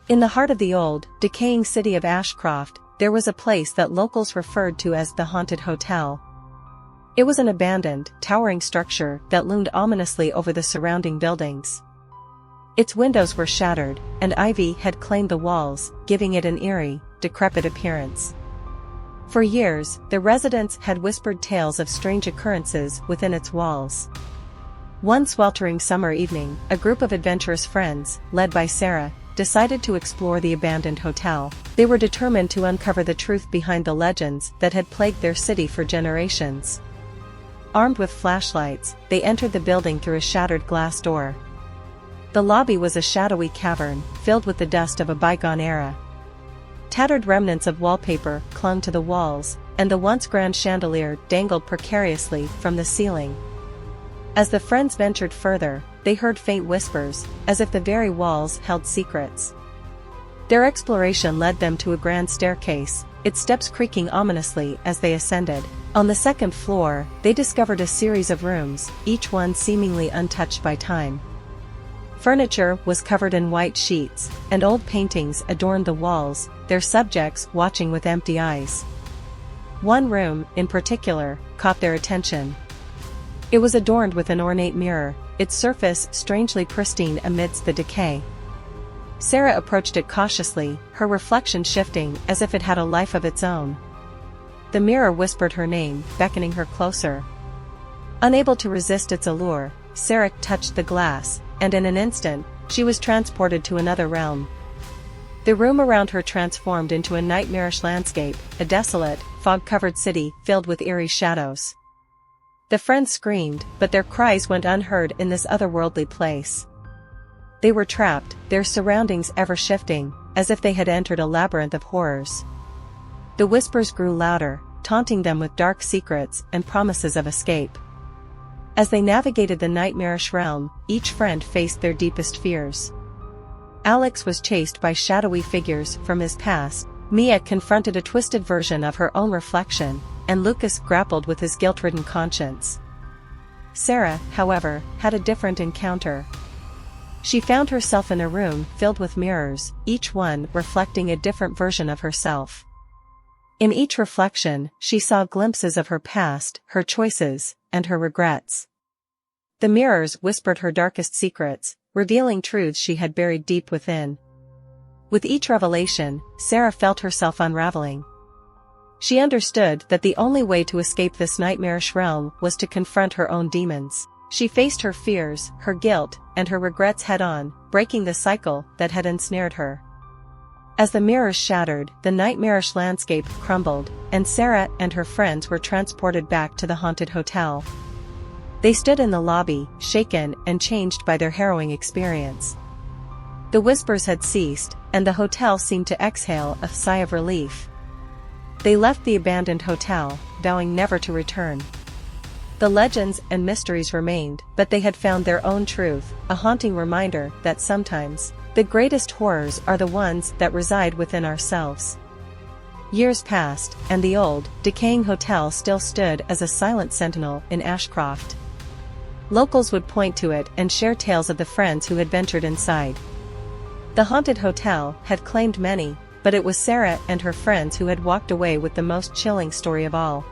In the heart of the old, decaying city of Ashcroft, there was a place that locals referred to as the Haunted Hotel. It was an abandoned, towering structure that loomed ominously over the surrounding buildings. Its windows were shattered, and ivy had claimed the walls, giving it an eerie, decrepit appearance. For years, the residents had whispered tales of strange occurrences within its walls. One sweltering summer evening, a group of adventurous friends, led by Sarah, decided to explore the abandoned hotel. They were determined to uncover the truth behind the legends that had plagued their city for generations. Armed with flashlights, they entered the building through a shattered glass door. The lobby was a shadowy cavern, filled with the dust of a bygone era. Tattered remnants of wallpaper clung to the walls, and the once grand chandelier dangled precariously from the ceiling. As the friends ventured further, they heard faint whispers, as if the very walls held secrets. Their exploration led them to a grand staircase, its steps creaking ominously as they ascended. On the second floor, they discovered a series of rooms, each one seemingly untouched by time. Furniture was covered in white sheets, and old paintings adorned the walls, their subjects watching with empty eyes. One room, in particular, caught their attention. It was adorned with an ornate mirror, its surface strangely pristine amidst the decay. Sarah approached it cautiously, her reflection shifting as if it had a life of its own. The mirror whispered her name, beckoning her closer. Unable to resist its allure, Sarah touched the glass, and in an instant, she was transported to another realm. The room around her transformed into a nightmarish landscape, a desolate, fog-covered city filled with eerie shadows. The friends screamed, but their cries went unheard in this otherworldly place. They were trapped, their surroundings ever-shifting, as if they had entered a labyrinth of horrors. The whispers grew louder, taunting them with dark secrets and promises of escape. As they navigated the nightmarish realm, each friend faced their deepest fears. Alex was chased by shadowy figures from his past, Mia confronted a twisted version of her own reflection, and Lucas grappled with his guilt-ridden conscience. Sarah, however, had a different encounter. She found herself in a room filled with mirrors, each one reflecting a different version of herself. In each reflection, she saw glimpses of her past, her choices, and her regrets. The mirrors whispered her darkest secrets, revealing truths she had buried deep within. With each revelation, Sarah felt herself unraveling. She understood that the only way to escape this nightmarish realm was to confront her own demons. She faced her fears, her guilt, and her regrets head-on, breaking the cycle that had ensnared her. As the mirrors shattered, the nightmarish landscape crumbled, and Sarah and her friends were transported back to the haunted hotel. They stood in the lobby, shaken and changed by their harrowing experience. The whispers had ceased, and the hotel seemed to exhale a sigh of relief. They left the abandoned hotel, vowing never to return. The legends and mysteries remained, but they had found their own truth, a haunting reminder that sometimes, the greatest horrors are the ones that reside within ourselves. Years passed, and the old, decaying hotel still stood as a silent sentinel in Ashcroft. Locals would point to it and share tales of the friends who had ventured inside. The haunted hotel had claimed many, but it was Sarah and her friends who had walked away with the most chilling story of all.